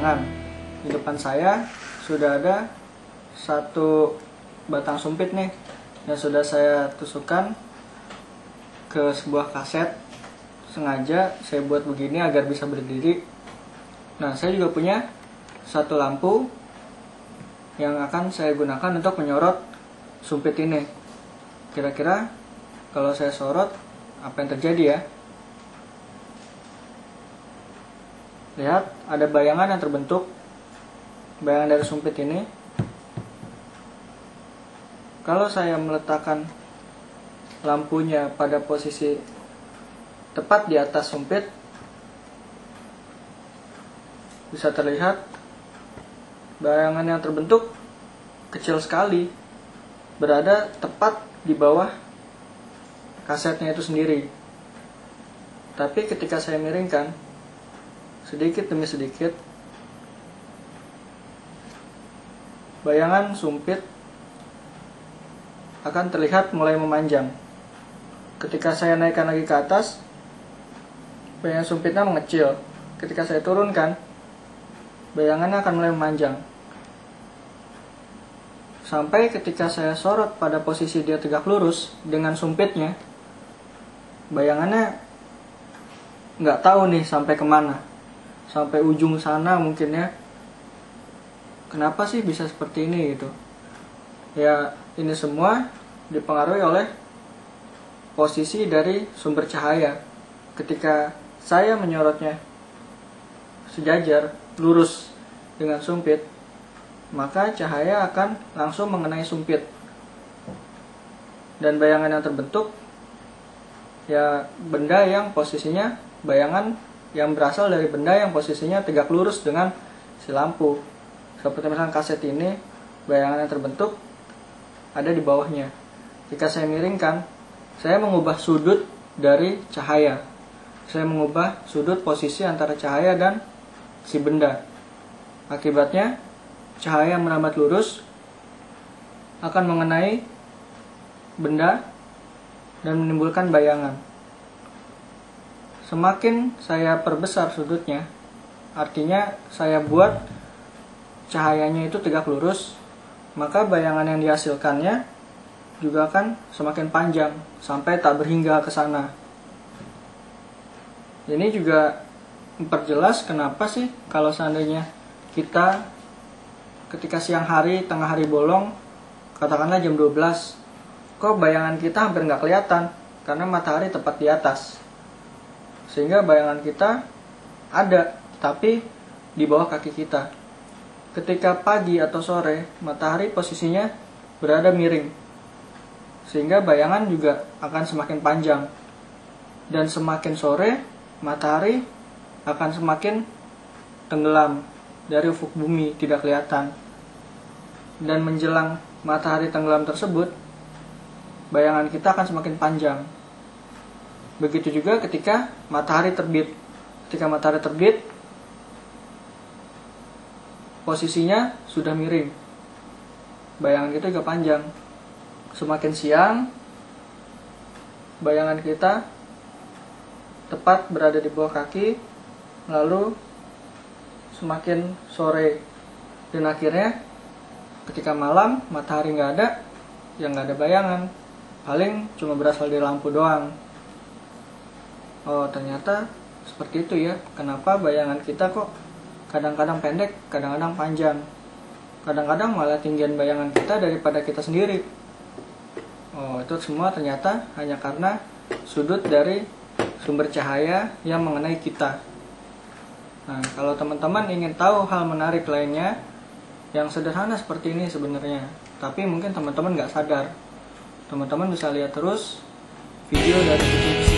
bayangan. Di depan saya sudah ada satu batang sumpit nih yang sudah saya tusukkan ke sebuah kaset. Sengaja saya buat begini agar bisa berdiri. Nah, saya juga punya satu lampu yang akan saya gunakan untuk menyorot sumpit ini. Kira-kira kalau saya sorot, apa yang terjadi ya? Lihat, ada bayangan yang terbentuk. Bayangan dari sumpit ini. Kalau saya meletakkan lampunya pada posisi tepat di atas sumpit, bisa terlihat bayangan yang terbentuk kecil sekali, berada tepat di bawah kasetnya itu sendiri. Tapi ketika saya miringkan sedikit demi sedikit, bayangan sumpit akan terlihat mulai memanjang. Ketika saya naikkan lagi ke atas, bayangan sumpitnya mengecil. Ketika saya turunkan, bayangannya akan mulai memanjang. Sampai ketika saya sorot pada posisi dia tegak lurus dengan sumpitnya, bayangannya nggak tahu nih sampai kemana. Sampai ujung sana mungkin ya. Kenapa sih bisa seperti ini gitu? Ya, ini semua dipengaruhi oleh posisi dari sumber cahaya. Ketika saya menyorotnya sejajar, lurus dengan sumpit, maka cahaya akan langsung mengenai sumpit. Dan bayangan yang terbentuk, ya benda yang posisinya, bayangan yang berasal dari benda yang posisinya tegak lurus dengan si lampu. Seperti misalnya kaset ini, bayangan yang terbentuk ada di bawahnya. Jika saya miringkan, saya mengubah sudut dari cahaya. Saya mengubah sudut posisi antara cahaya dan si benda. Akibatnya, cahaya yang merambat lurus akan mengenai benda dan menimbulkan bayangan. Semakin saya perbesar sudutnya, artinya saya buat cahayanya itu tegak lurus, maka bayangan yang dihasilkannya juga akan semakin panjang sampai tak berhingga ke sana. Ini juga memperjelas kenapa sih kalau seandainya kita ketika siang hari, tengah hari bolong, katakanlah jam 12, kok bayangan kita hampir nggak kelihatan karena matahari tepat di atas. Sehingga bayangan kita ada, tapi di bawah kaki kita. Ketika pagi atau sore, matahari posisinya berada miring. Sehingga bayangan juga akan semakin panjang. Dan semakin sore, matahari akan semakin tenggelam dari ufuk bumi, tidak kelihatan. Dan menjelang matahari tenggelam tersebut, bayangan kita akan semakin panjang. Begitu juga ketika matahari terbit. Ketika matahari terbit, posisinya sudah miring. Bayangan kita juga panjang. Semakin siang, bayangan kita tepat berada di bawah kaki, lalu semakin sore. Dan akhirnya ketika malam, matahari nggak ada, yang nggak ada bayangan. Paling cuma berasal dari lampu doang. Oh, ternyata seperti itu ya. Kenapa bayangan kita kok kadang-kadang pendek, kadang-kadang panjang. Kadang-kadang malah tinggian bayangan kita daripada kita sendiri. Oh, itu semua ternyata hanya karena sudut dari sumber cahaya yang mengenai kita. Nah, kalau teman-teman ingin tahu hal menarik lainnya yang sederhana seperti ini sebenarnya, tapi mungkin teman-teman nggak sadar, teman-teman bisa lihat terus video dari